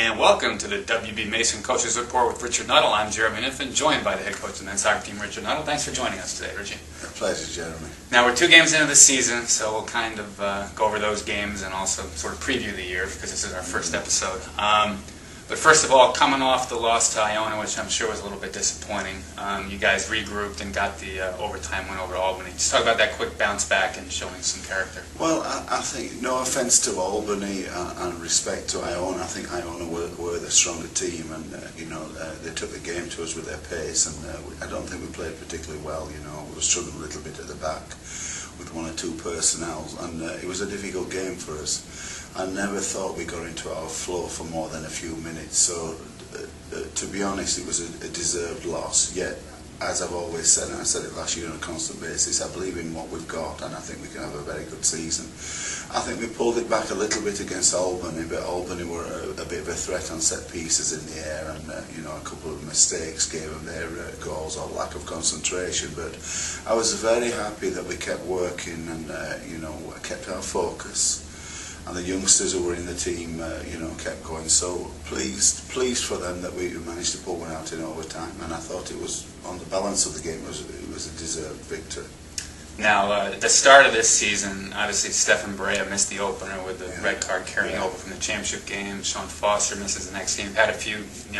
And welcome to the WB Mason Coaches Report with Richard Nuttall. I'm Jeremy Niffin, joined by the head coach of the men's soccer team, Richard Nuttall. Thanks for joining us today, Richie. A pleasure, Jeremy. Now, we're 2 games into the season, so we'll kind of go over those games and also sort of preview the year because this is our first episode. But first of all, coming off the loss to Iona, which I'm sure was a little bit disappointing, you guys regrouped and got the overtime win over Albany. Just talk about that quick bounce back and showing some character. Well, I think, no offence to Albany and respect to Iona, I think Iona were the stronger team, and they took the game to us with their pace, and I don't think we played particularly well. We were struggling a little bit at the back with 1 or 2 personnel, and it was a difficult game for us. I never thought we got into our flow for more than a few minutes, so to be honest, it was a deserved loss. Yet, as I've always said, and I said it last year on a constant basis, I believe in what we've got, and I think we can have a very good season. I think we pulled it back a little bit against Albany, but Albany were a bit of a threat on set pieces in the air, and a couple of mistakes gave them their goals or lack of concentration. But I was very happy that we kept working and kept our focus. And the youngsters who were in the team, kept going. So pleased for them that we managed to pull one out in overtime. And I thought it was, on the balance of the game, it was a deserved victory. Now, at the start of this season, obviously Stefan Barea missed the opener with the red card carrying over from the championship game. Sean Foster misses the next game. Had a few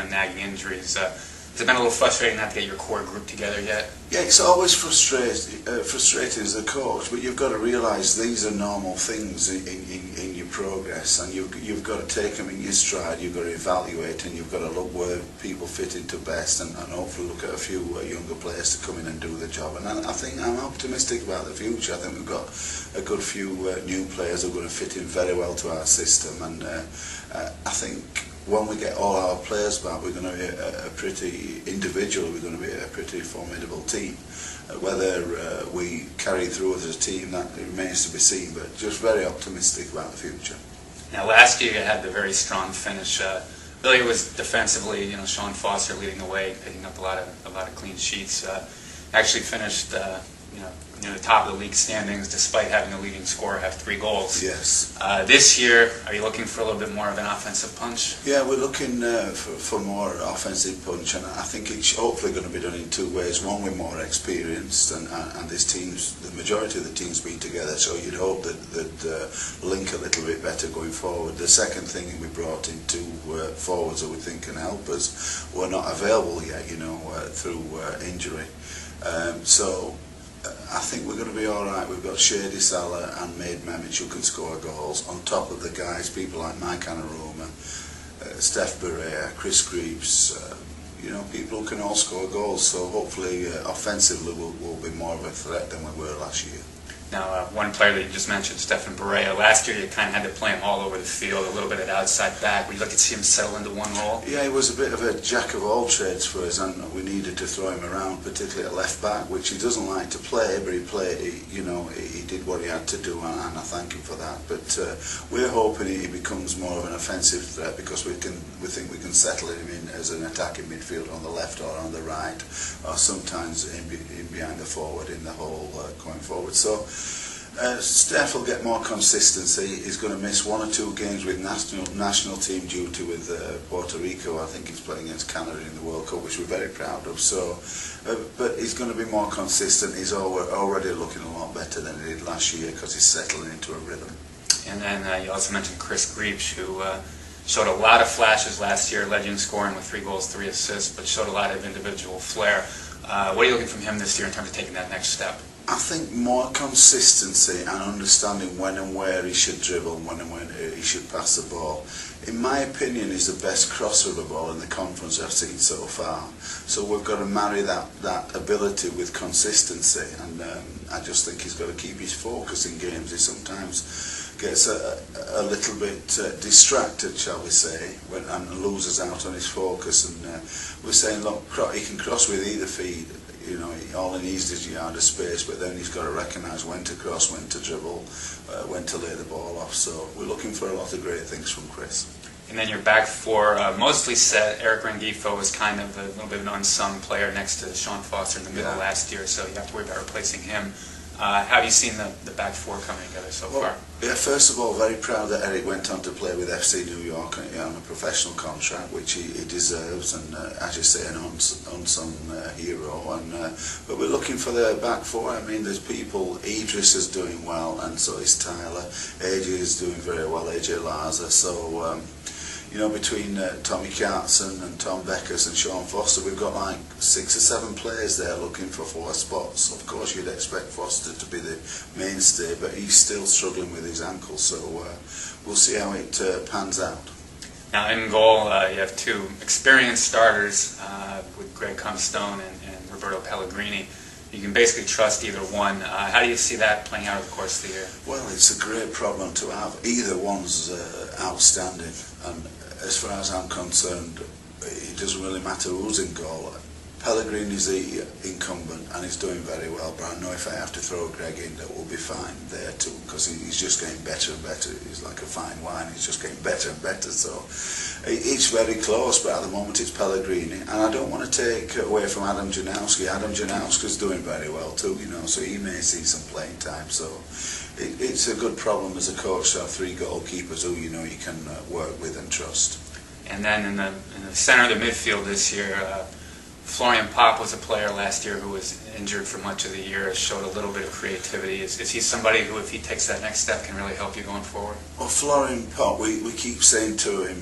nagging injuries. Has it been a little frustrating not to get your core group together yet? Yeah, it's always frustrating as a coach, but you've got to realise these are normal things in your progress, and you've got to take them in your stride. You've got to evaluate, and you've got to look where people fit into best, and hopefully look at a few younger players to come in and do the job. And I think I'm optimistic about the future. I think we've got a good few new players who are going to fit in very well to our system, and I think when we get all our players back, we're going to be a pretty individual. We're going to be a pretty formidable team. Whether we carry through as a team, that remains to be seen. But just very optimistic about the future. Now, last year you had the very strong finish. Really, it was defensively. Sean Foster leading the way, picking up a lot of clean sheets. Actually finished. Near the top of the league standings, despite having the leading scorer have 3 goals. Yes. This year, are you looking for a little bit more of an offensive punch? Yeah, we're looking for more offensive punch, and I think it's hopefully going to be done in 2 ways. One, we're more experienced, and this team's, the majority of the team's been together, so you'd hope that link a little bit better going forward. The second thing, we brought in 2 forwards that we think can help us. Were not available yet, through injury. So I think we're going to be all right. We've got Shady Salah and Maid Memic who can score goals. On top of the guys, people like Mike Anaruma, Steph Barea, Chris Greaves, people who can all score goals. So hopefully, offensively, we'll be more of a threat than we were last year. Now, one player that you just mentioned, Stefan Barea, last year you kind of had to play him all over the field, a little bit at outside back. We'd like to see him settle into one role. Yeah, he was a bit of a jack of all trades for us, and we needed to throw him around, particularly at left back, which he doesn't like to play, but he played. He did what he had to do, and I thank him for that. But we're hoping he becomes more of an offensive threat, because we think we can settle him in as an attacking midfielder on the left or on the right, or sometimes in behind the forward in the hole going forward. So Steph will get more consistency. He's going to miss 1 or 2 games with national team duty with Puerto Rico. I think he's playing against Canada in the World Cup, which we're very proud of. So, but he's going to be more consistent. He's already looking a lot better than he did last year, because he's settling into a rhythm. And then you also mentioned Chris Greaves, who showed a lot of flashes last year, legend scoring with 3 goals, 3 assists, but showed a lot of individual flair. What are you looking from him this year in terms of taking that next step? I think more consistency and understanding when and where he should dribble, when and when he should pass the ball. In my opinion, he's the best crosser of the ball in the conference I've seen so far. So we've got to marry that ability with consistency, and I just think he's got to keep his focus in games. He sometimes gets a little bit distracted, shall we say, and loses out on his focus. And we're saying, look, he can cross with either feet. All he needs is a yard of space, but then he's got to recognise when to cross, when to dribble, when to lay the ball off. So we're looking for a lot of great things from Chris. And then your back 4 mostly set. Eric Rengifo was kind of a little bit of an unsung player next to Sean Foster in the middle last year, so you have to worry about replacing him. How have you seen the back four coming together so far? Yeah, first of all, very proud that Eric went on to play with FC New York on a professional contract, which he deserves, and as you say, an unsung hero. And but we're looking for the back four. I mean, there's people. Idris is doing well, and so is Tyler. AJ is doing very well. AJ Laza. So. You know, between Tommy Cartson and Tom Beckers and Sean Foster, we've got like 6 or 7 players there looking for 4 spots. Of course, you'd expect Foster to be the mainstay, but he's still struggling with his ankle, so we'll see how it pans out. Now, in goal, you have 2 experienced starters with Greg Comstone and Roberto Pellegrini. You can basically trust either one. How do you see that playing out over the course of the year? Well, it's a great problem to have. Either one's outstanding, and as far as I'm concerned, it doesn't really matter who's in goal. Pellegrini's the incumbent and he's doing very well, but I know if I have to throw Greg in, that will be fine there too, because he's just getting better and better. He's like a fine wine, he's just getting better and better. So it's very close, but at the moment it's Pellegrini. And I don't want to take away from Adam Janowski. Adam Janowski's doing very well too, you know, so he may see some playing time. So it's a good problem as a coach to have 3 goalkeepers who you know you can work with and trust. And then in the center of the midfield this year, Florian Pop was a player last year who was injured for much of the year, showed a little bit of creativity. Is he somebody who, if he takes that next step, can really help you going forward? Well, Florian Pop, we keep saying to him,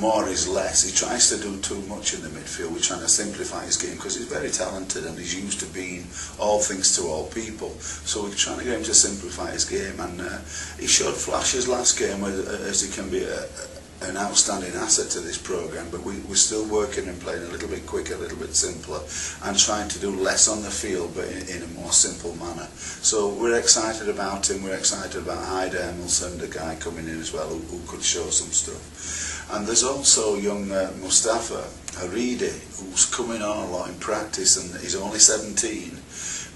more is less. He tries to do too much in the midfield. We're trying to simplify his game because he's very talented and he's used to being all things to all people. So we're trying to get him to simplify his game, and he showed flashes last game as he can be an outstanding asset to this programme, but we're still working and playing a little bit quicker, a little bit simpler, and trying to do less on the field but in a more simple manner. So we're excited about him. We're excited about Hyde Emerson, the guy coming in as well, who could show some stuff. And there's also young Mustafa Haridi, who's coming on a lot in practice, and he's only 17.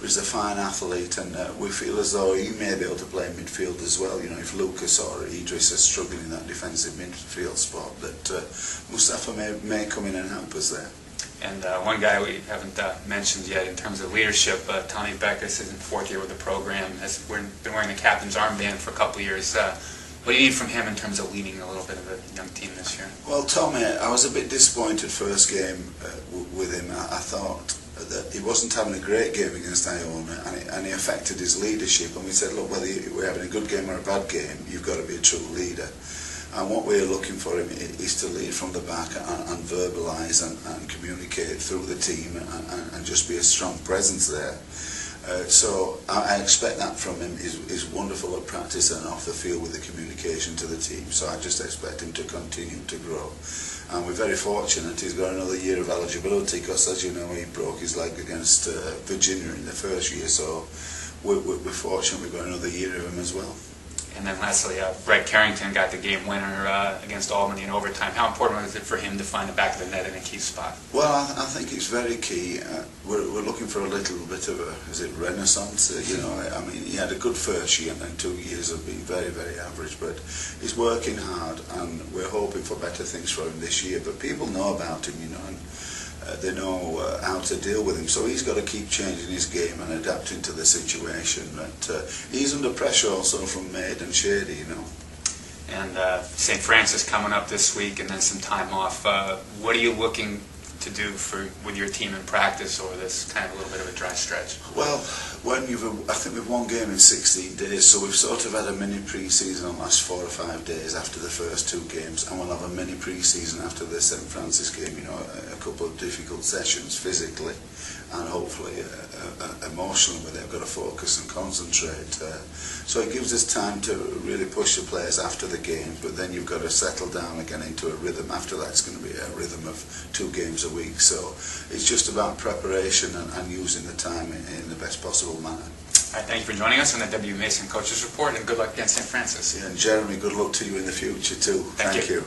He's a fine athlete, and we feel as though he may be able to play midfield as well. You know, if Lucas or Idris are struggling in that defensive midfield spot, that Mustafa may come in and help us there. And one guy we haven't mentioned yet in terms of leadership, Tommy Beckers is in 4th year with the program, has been wearing the captain's armband for a couple of years. What do you need from him in terms of leading a little bit of a young team this year? Well, Tommy, I was a bit disappointed first game with him. I thought that he wasn't having a great game against Iona, and he affected his leadership. And we said, look, whether we're having a good game or a bad game, you've got to be a true leader. And what we're looking for him is to lead from the back and verbalise and communicate through the team and just be a strong presence there. So I expect that from him. He's wonderful at practice and off the field with the communication to the team. So I just expect him to continue to grow. And we're very fortunate he's got another year of eligibility because, as you know, he broke his leg against Virginia in the first year. So we're fortunate we've got another year of him as well. And then lastly, Brett Carrington got the game winner against Albany in overtime. How important was it for him to find the back of the net in a key spot? Well, I think it's very key. We're looking for a little bit of a, renaissance? You know, I mean, he had a good first year and then 2 years have been very, very average, but he's working hard and we're hoping for better things for him this year. But people know about him, you know, and they know how to deal with him. So he's got to keep changing his game and adapting to the situation. But he's under pressure also from Maid and Shady, you know. And St. Francis coming up this week and then some time off. What are you looking to do with your team in practice over this kind of a little bit of a dry stretch? Well, I think we've one game in 16 days, so we've sort of had a mini pre-season on the last 4 or 5 days after the first 2 games, and we'll have a mini pre-season after the St. Francis game, you know, a couple of difficult sessions physically and hopefully emotionally, where they've got to focus and concentrate. So it gives us time to really push the players after the game, but then you've got to settle down again into a rhythm. After that, it's going to be a rhythm of 2 games a week. So it's just about preparation and using the time in the best possible manner. All right, thank you for joining us on the W. Mason Coaches Report, and good luck against St. Francis. Yeah, and Jeremy, good luck to you in the future too. Thank you.